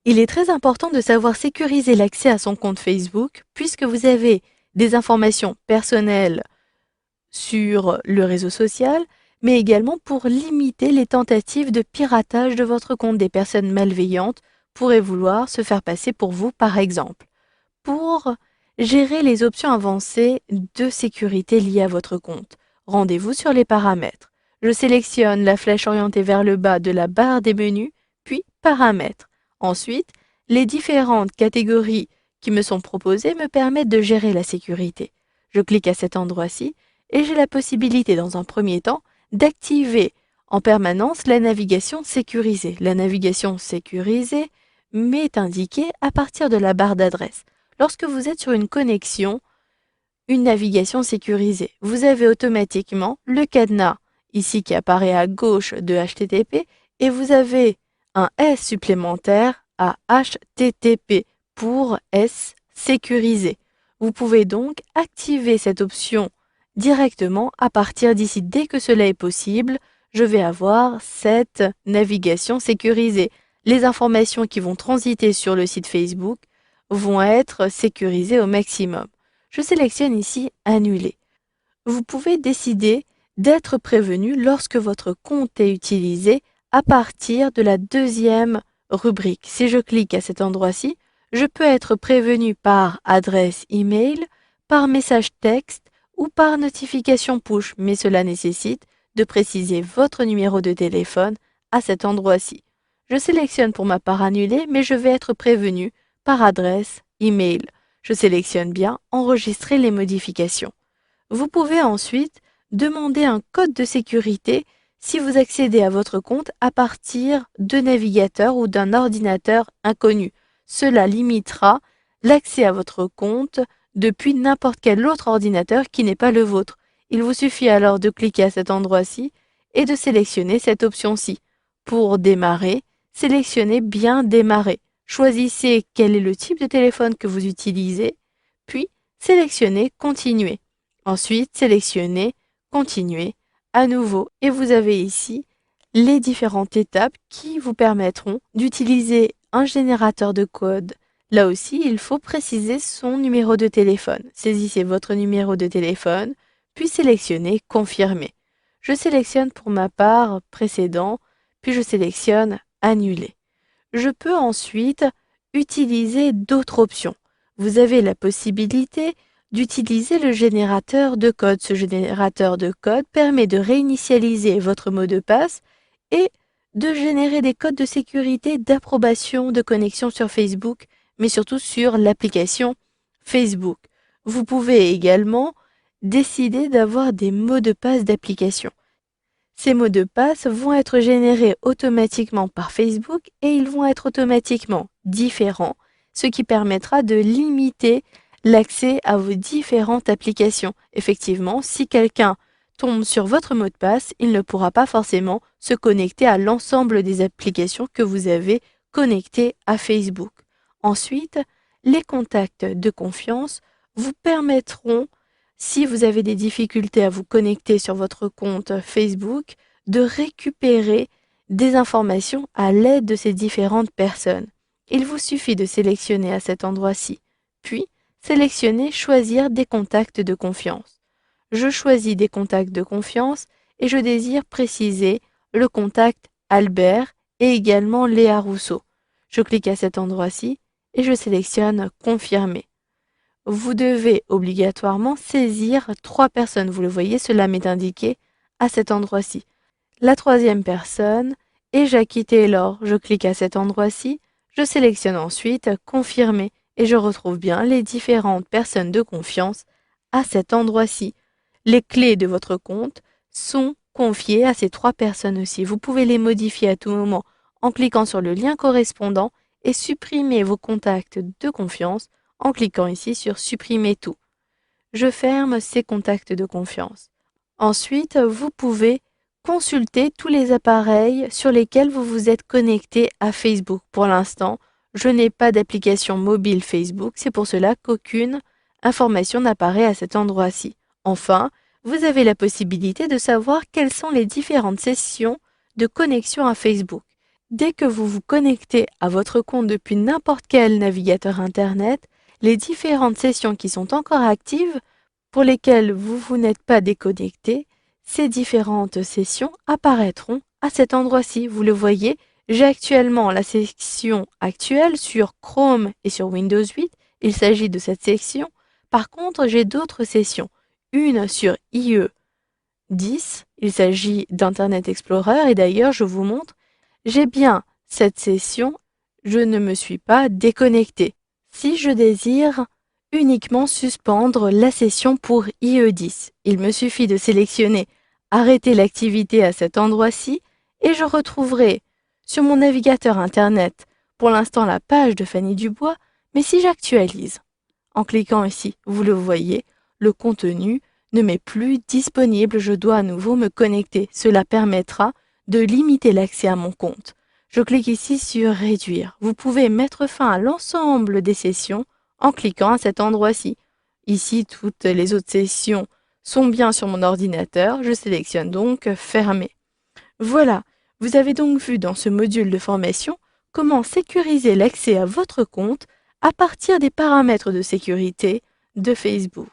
Il est très important de savoir sécuriser l'accès à son compte Facebook puisque vous avez des informations personnelles sur le réseau social, mais également pour limiter les tentatives de piratage de votre compte. Des personnes malveillantes pourraient vouloir se faire passer pour vous, par exemple. Pour gérer les options avancées de sécurité liées à votre compte, rendez-vous sur les paramètres. Je sélectionne la flèche orientée vers le bas de la barre des menus, puis paramètres. Ensuite, les différentes catégories qui me sont proposées me permettent de gérer la sécurité. Je clique à cet endroit-ci et j'ai la possibilité dans un premier temps d'activer en permanence la navigation sécurisée. La navigation sécurisée m'est indiquée à partir de la barre d'adresse. Lorsque vous êtes sur une connexion, une navigation sécurisée, vous avez automatiquement le cadenas ici qui apparaît à gauche de HTTP et vous avez un S supplémentaire à HTTP pour S sécurisé. Vous pouvez donc activer cette option directement à partir d'ici. Dès que cela est possible, je vais avoir cette navigation sécurisée. Les informations qui vont transiter sur le site Facebook vont être sécurisées au maximum. Je sélectionne ici Annuler. Vous pouvez décider d'être prévenu lorsque votre compte est utilisé à partir de la deuxième rubrique. Si je clique à cet endroit-ci, je peux être prévenu par adresse email, par message texte ou par notification push, mais cela nécessite de préciser votre numéro de téléphone à cet endroit-ci. Je sélectionne pour ma part Annuler, mais je vais être prévenu par adresse email. Je sélectionne bien Enregistrer les modifications. Vous pouvez ensuite demander un code de sécurité si vous accédez à votre compte à partir de navigateurs ou d'un ordinateur inconnu. Cela limitera l'accès à votre compte depuis n'importe quel autre ordinateur qui n'est pas le vôtre. Il vous suffit alors de cliquer à cet endroit-ci et de sélectionner cette option-ci. Pour démarrer, sélectionnez bien Démarrer. Choisissez quel est le type de téléphone que vous utilisez, puis sélectionnez Continuer. Ensuite, sélectionnez Continuer à nouveau et vous avez ici les différentes étapes qui vous permettront d'utiliser un générateur de code. Là aussi, il faut préciser son numéro de téléphone. Saisissez votre numéro de téléphone, puis sélectionnez Confirmer. Je sélectionne pour ma part Précédent, puis je sélectionne Annuler. Je peux ensuite utiliser d'autres options. Vous avez la possibilité d'utiliser le générateur de code. Ce générateur de code permet de réinitialiser votre mot de passe et de générer des codes de sécurité d'approbation de connexion sur Facebook, mais surtout sur l'application Facebook. Vous pouvez également décider d'avoir des mots de passe d'application. Ces mots de passe vont être générés automatiquement par Facebook et ils vont être automatiquement différents, ce qui permettra de limiter l'accès à vos différentes applications. Effectivement, si quelqu'un tombe sur votre mot de passe, il ne pourra pas forcément se connecter à l'ensemble des applications que vous avez connectées à Facebook. Ensuite, les contacts de confiance vous permettront, si vous avez des difficultés à vous connecter sur votre compte Facebook, de récupérer des informations à l'aide de ces différentes personnes. Il vous suffit de sélectionner à cet endroit-ci, puis sélectionner Choisir des contacts de confiance. Je choisis des contacts de confiance et je désire préciser le contact Albert et également Léa Rousseau. Je clique à cet endroit-ci et je sélectionne Confirmer. Vous devez obligatoirement saisir 3 personnes. Vous le voyez, cela m'est indiqué à cet endroit-ci. La troisième personne est Jackie Taylor. Je clique à cet endroit-ci, je sélectionne ensuite Confirmer et je retrouve bien les différentes personnes de confiance à cet endroit-ci. Les clés de votre compte sont confiées à ces 3 personnes aussi. Vous pouvez les modifier à tout moment en cliquant sur le lien correspondant et supprimer vos contacts de confiance en cliquant ici sur Supprimer tout. Je ferme ces contacts de confiance. Ensuite, vous pouvez consulter tous les appareils sur lesquels vous vous êtes connecté à Facebook. Pour l'instant, je n'ai pas d'application mobile Facebook, c'est pour cela qu'aucune information n'apparaît à cet endroit-ci. Enfin, vous avez la possibilité de savoir quelles sont les différentes sessions de connexion à Facebook. Dès que vous vous connectez à votre compte depuis n'importe quel navigateur Internet, les différentes sessions qui sont encore actives, pour lesquelles vous n'êtes pas déconnecté, ces différentes sessions apparaîtront à cet endroit-ci. Vous le voyez, j'ai actuellement la section actuelle sur Chrome et sur Windows 8. Il s'agit de cette section. Par contre, j'ai d'autres sessions. Une sur IE 10, il s'agit d'Internet Explorer et d'ailleurs, je vous montre, j'ai bien cette session, je ne me suis pas déconnecté. Si je désire uniquement suspendre la session pour IE10, il me suffit de sélectionner Arrêter l'activité à cet endroit-ci et je retrouverai sur mon navigateur Internet pour l'instant la page de Fanny Dubois, mais si j'actualise, en cliquant ici, vous le voyez, le contenu ne m'est plus disponible, je dois à nouveau me connecter. Cela permettra de limiter l'accès à mon compte. Je clique ici sur Réduire. Vous pouvez mettre fin à l'ensemble des sessions en cliquant à cet endroit-ci. Ici, toutes les autres sessions sont bien sur mon ordinateur. Je sélectionne donc Fermer. Voilà, vous avez donc vu dans ce module de formation comment sécuriser l'accès à votre compte à partir des paramètres de sécurité de Facebook.